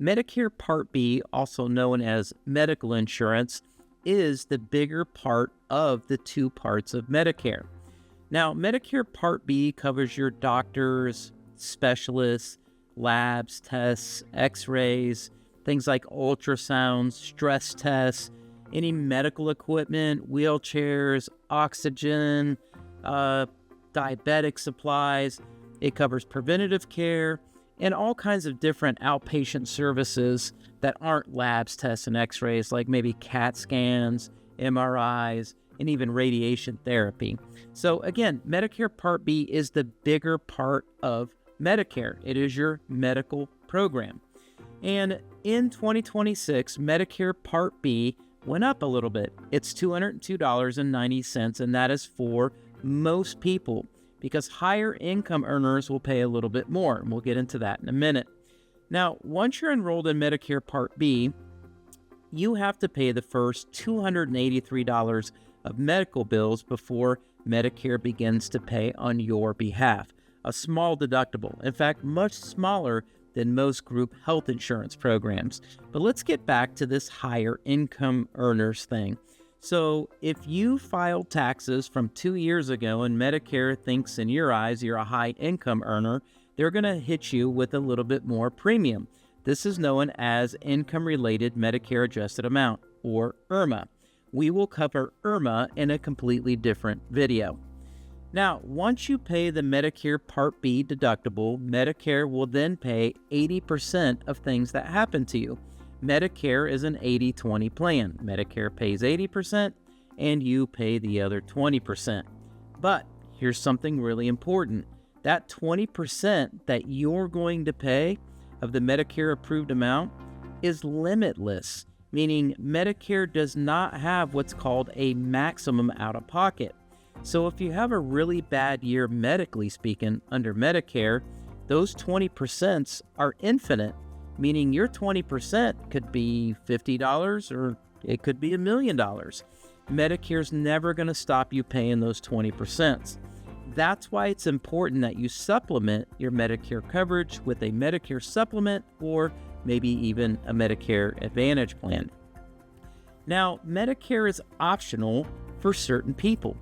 Medicare Part B, also known as medical insurance, is the bigger part of the two parts of Medicare. Now, Medicare Part B covers your doctors, specialists, labs, tests, x-rays, things like ultrasounds, stress tests, any medical equipment, wheelchairs, oxygen, diabetic supplies. It covers preventative care and all kinds of different outpatient services that aren't labs, tests, and x-rays, like maybe CAT scans, MRIs, and even radiation therapy. So again, Medicare Part B is the bigger part of Medicare. It is your medical program. And in 2026, Medicare Part B went up a little bit. It's $202.90, and that is for most people, because higher income earners will pay a little bit more, and we'll get into that in a minute. Now, once you're enrolled in Medicare Part B, you have to pay the first $283 of medical bills before Medicare begins to pay on your behalf. A small deductible, in fact, much smaller than most group health insurance programs. But let's get back to this higher income earners thing. So if you filed taxes from 2 years ago and Medicare thinks in your eyes you're a high income earner, they're going to hit you with a little bit more premium. This is known as income-related Medicare adjusted amount, or IRMA. We will cover IRMA in a completely different video. Now, once you pay the Medicare Part B deductible, Medicare will then pay 80% of things that happen to you. Medicare is an 80-20 plan. Medicare pays 80% and you pay the other 20%. But here's something really important. That 20% that you're going to pay of the Medicare approved amount is limitless, meaning Medicare does not have what's called a maximum out-of-pocket. So if you have a really bad year medically speaking under Medicare, those 20% are infinite, meaning your 20% could be $50 or it could be $1 million. Medicare's never going to stop you paying those 20%. That's why it's important that you supplement your Medicare coverage with a Medicare supplement or maybe even a Medicare Advantage plan. Now, Medicare is optional for certain people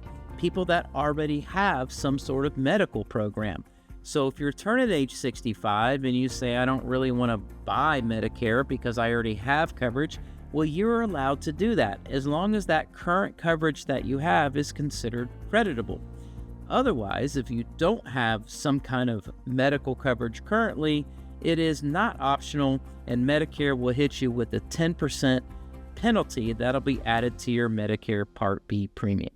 that already have some sort of medical program. So if you're turning age 65 and you say, I don't really want to buy Medicare because I already have coverage, well, you're allowed to do that as long as that current coverage that you have is considered creditable. Otherwise, if you don't have some kind of medical coverage currently, it is not optional, and Medicare will hit you with a 10% penalty that'll be added to your Medicare Part B premium.